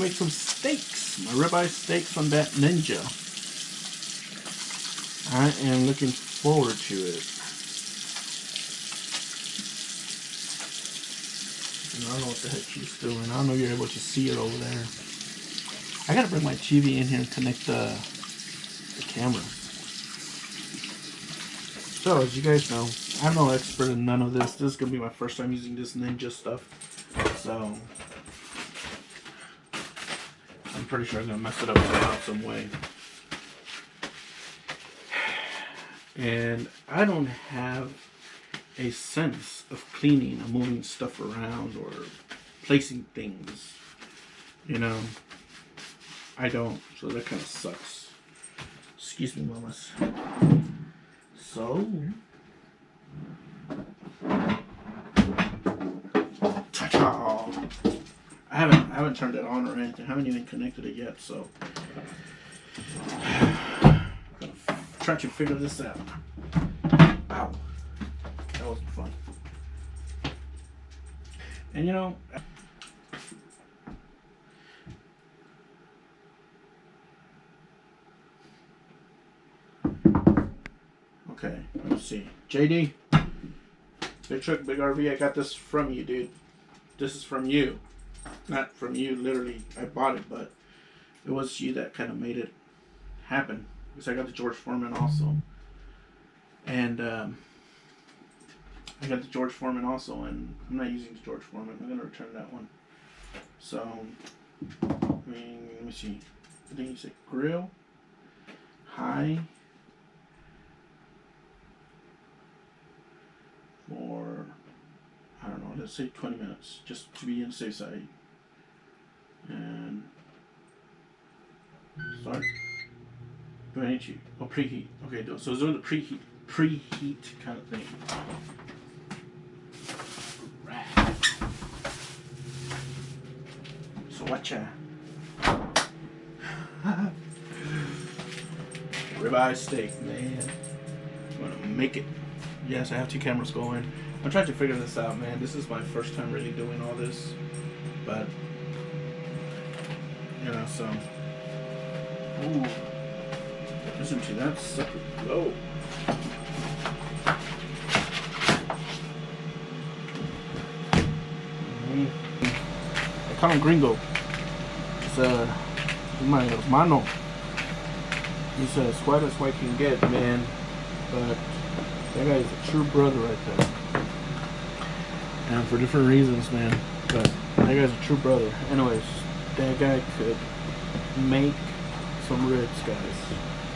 make some steaks. My ribeye steaks from that Ninja. I am looking forward to it. I don't know what the heck she's doing. I don't know if you're able to see it over there. I gotta bring my TV in here and connect the camera. So, as you guys know, I'm no expert in none of this. This is gonna be my first time using this Ninja stuff. So, I'm pretty sure I'm gonna mess it up somehow, some way. And I don't have a sense of cleaning or moving stuff around or placing things. You know, I don't. So that kind of sucks. Excuse me, mamas. So, ta-ta! I haven't turned it on or anything. I haven't even connected it yet. So, trying to figure this out. Ow. That wasn't fun. And you know, okay, let's see. JD, Big Truck, Big RV, I got this from you, dude. This is from you. Not from you, literally. I bought it, but it was you that kind of made it happen. Because I got the George Foreman also. And I got the George Foreman also, and I'm not using the George Foreman. I'm going to return that one. So, I mean, let me see. I think you said grill, high, for, I don't know, let's say 20 minutes, just to be on the safe side. And start. Do I need to? Oh, preheat. Okay, so it's doing the preheat kind of thing. Right. So watcha. Ribeye steak, man. I'm gonna make it. Yes, I have two cameras going. I'm trying to figure this out, man. This is my first time really doing all this, but you know, so. Ooh. Listen to that sucker go. I call him Gringo. It's my hermano. He's as white as white can get, man. But that guy is a true brother right there. And for different reasons, man. But that guy's a true brother. Anyways, that guy could make some ribs, guys.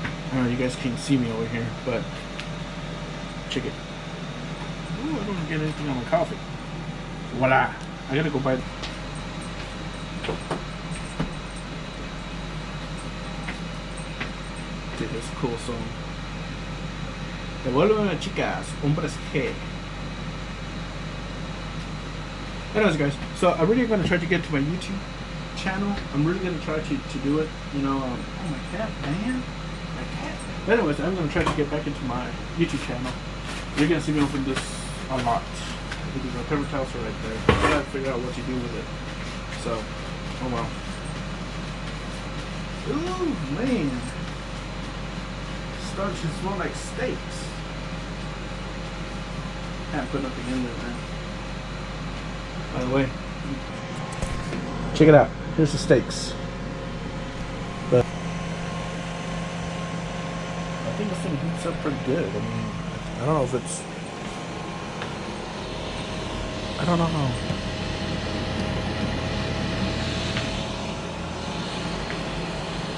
I don't know, you guys can't see me over here, but check it. Ooh, I don't get anything on my coffee. Voila! I gotta go buy. Dude, that's a cool song. Devuélveme, chicas, hombres G. Anyways, guys, so I'm really gonna try to get to my YouTube channel. I'm really gonna try to do it. You know, oh my cat, man. But anyways, I'm going to try to get back into my YouTube channel. You're going to see me open this a lot. Because my paper towels are right there. I got to figure out what to do with it. So, oh well. Ooh, man. Starting to smell like steaks. Can't put nothing in there, man. By the way, check it out. Here's the steaks. I think this thing heats up pretty good. I mean, I don't know if it's... I don't know.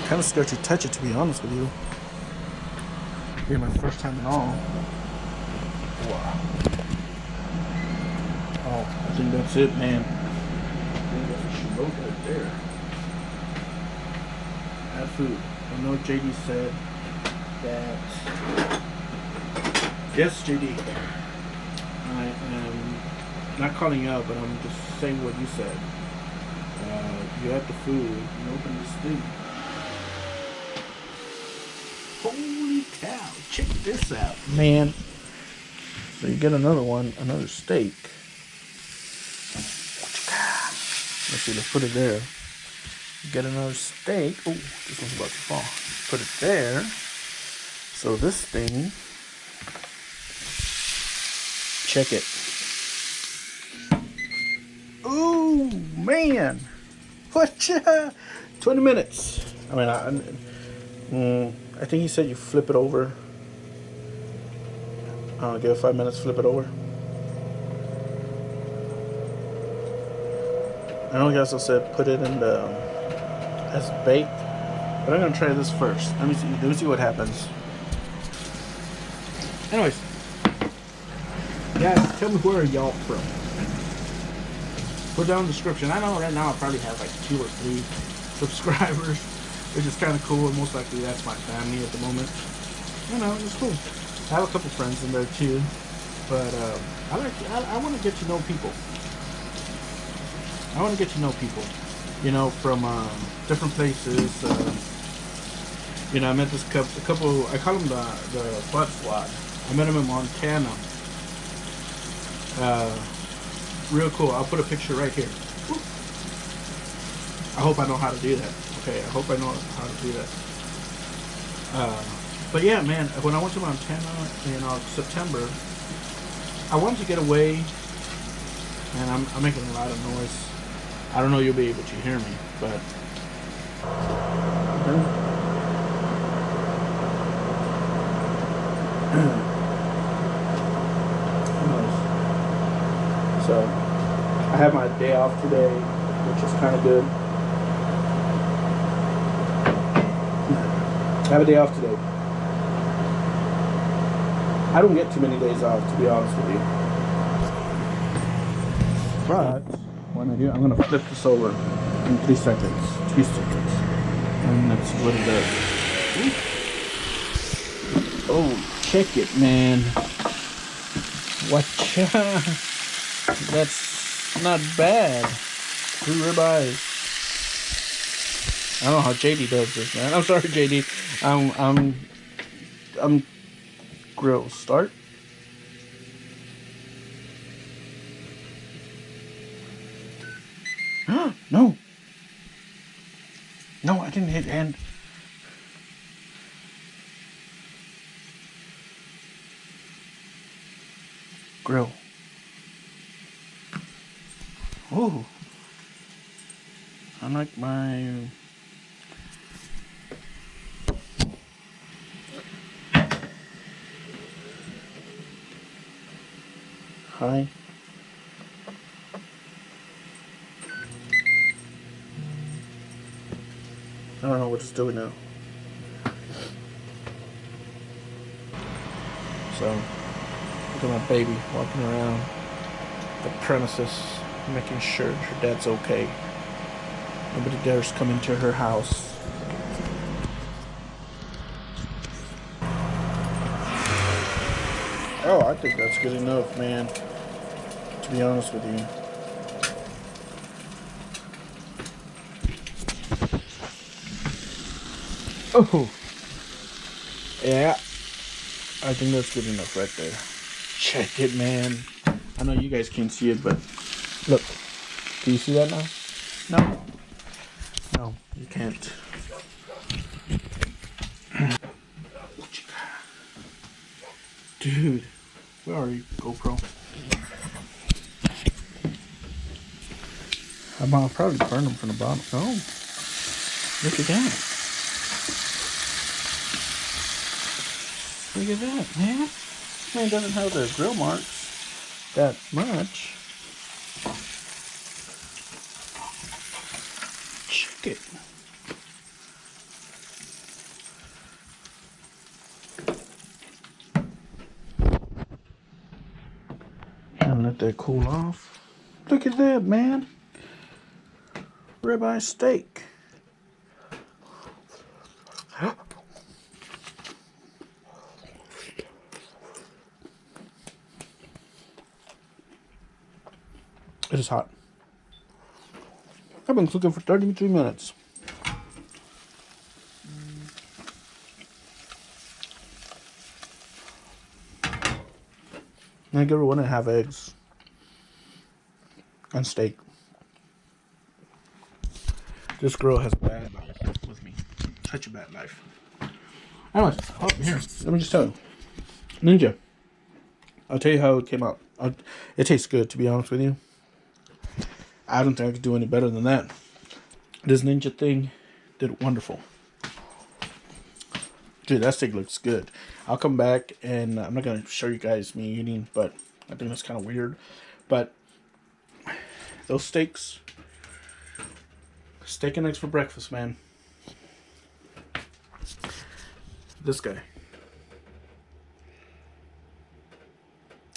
Kind of scared to touch it, to be honest with you. Here, my first time at all. Wow. Oh, I think that's it, man. I think that's what she wrote right there. Add food. I know JD said that. Yes, JD. I am not calling out, but I'm just saying what you said. You add the food and open this thing. Holy cow! Check this out, man. So you get another one, another steak. Let's see. Let's put it there. Get another steak. Oh, this one's about to fall. Put it there. So this thing, check it. Ooh, man. What? 20 minutes. I mean, I think he said you flip it over. Give it 5 minutes, flip it over. I know you guys also said put it in the as baked, but I'm gonna try this first. Let me see what happens. Anyways, guys, tell me where are y'all from? Put down in the description. I know right now I probably have like 2 or 3 subscribers, which is kind of cool. And most likely that's my family at the moment. You know, it's cool. I have a couple friends in there too, but I want to get to know people. I want to get to know people, you know, from different places. You know, I met this couple. I call them the Butt Squad. I met them in Montana. Real cool. I'll put a picture right here. I hope I know how to do that. Okay, I hope I know how to do that. But yeah, man, when I went to Montana in September, I wanted to get away, and I'm making a lot of noise. I don't know if you'll be able to hear me, but so I have my day off today, which is kind of good. I have a day off today. I don't get too many days off, to be honest with you. But when I do, I'm gonna flip this over in 3 seconds, 2 seconds, and that's what it does. Oh, check it, man! Watcha! That's not bad. 3 ribeyes. I don't know how JD does this, man. I'm sorry, JD. I'm grill start. No. No, I didn't hit end. Grill. Ooh. I like my high. I don't know what it's doing now. So, look at my baby walking around the premises, making sure her dad's okay. Nobody dares come into her house. Oh, I think that's good enough, man. To be honest with you. Oh, yeah. I think that's good enough right there. Check it, man. I know you guys can't see it, but look. Do you see that now? No. No, you can't. Dude, where are you, GoPro? I'll probably burn them from the bottom. Oh, look at that. Look at that, man. Man doesn't have the grill marks that much. Check it. And let that cool off. Look at that, man. Ribeye steak. It is hot. I've been cooking for 33 minutes. I give her 1.5 eggs and steak. This girl has a bad life with me. Such a bad life. Anyways, oh, here. Let me just tell you. Ninja. I'll tell you how it came out. It tastes good, to be honest with you. I don't think I could do any better than that. This Ninja thing did wonderful. Dude, that steak looks good. I'll come back and I'm not going to show you guys me eating, but I think that's kind of weird. But those steaks, steak and eggs for breakfast, man. This guy.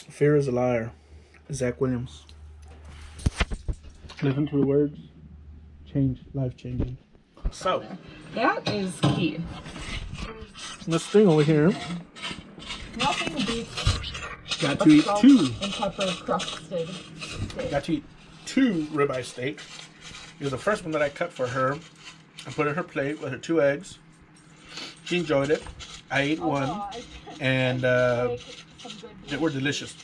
Fear is a liar. Zach Williams. Listen to the words. Change, life changing. So that is key. This thing over here. Nothing beats got to eat two. And pepper crusted steak. Got to eat two ribeye steak. It was the first one that I cut for her. I put it in her plate with her 2 eggs. She enjoyed it. I ate one, and they were delicious.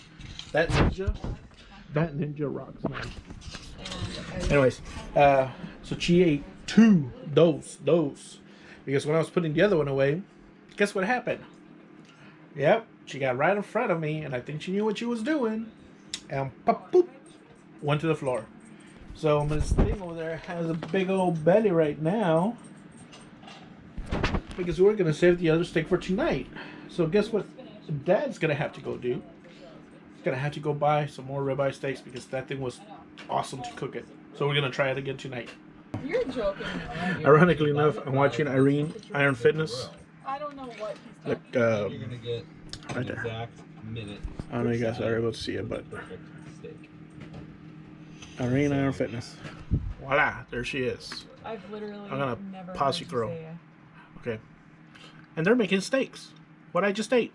That ninja rocks, man. Anyways, so she ate 2 those because when I was putting the other one away, guess what happened? Yep, she got right in front of me, and I think she knew what she was doing, and pop, boop, went to the floor. So this thing over there has a big old belly right now because we're gonna save the other steak for tonight. So guess what Dad's gonna have to go do? He's gonna have to go buy some more ribeye steaks because that thing was awesome to cook it. So we're gonna try it again tonight. You're joking. Ironically enough, I'm watching Irene Iron Fitness. I don't know what he's Look, you're gonna get right there. exact minute. I don't know if you guys are able to see it, but Irene Iron Fitness. Voila, there she is. I've literally I'm gonna never pause heard you throw. say Okay. And they're making steaks. What I just ate.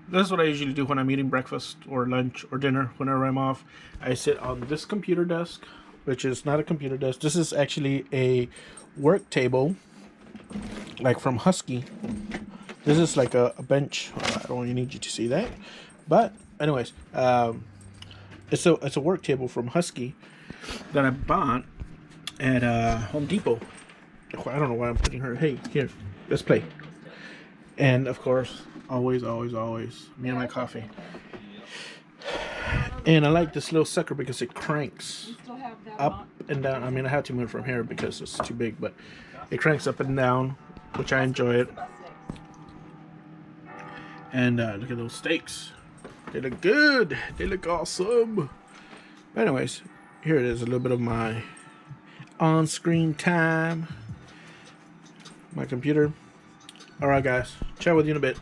This is what I usually do when I'm eating breakfast or lunch or dinner. Whenever I'm off, I sit on this computer desk, which is not a computer desk. This is actually a work table, like from Husky. This is like a bench. I don't really need you to see that. But anyways, it's a work table from Husky that I bought at Home Depot. I don't know why I'm putting her. Hey, here, let's play. And of course, always, me and my coffee. And I like this little sucker because it cranks up and down. I mean, I have to move from here because it's too big, but it cranks up and down, which I enjoy it. And look at those steaks. They look good. They look awesome. But anyways, here it is, a little bit of my on-screen time. My computer. Alright guys, chat with you in a bit.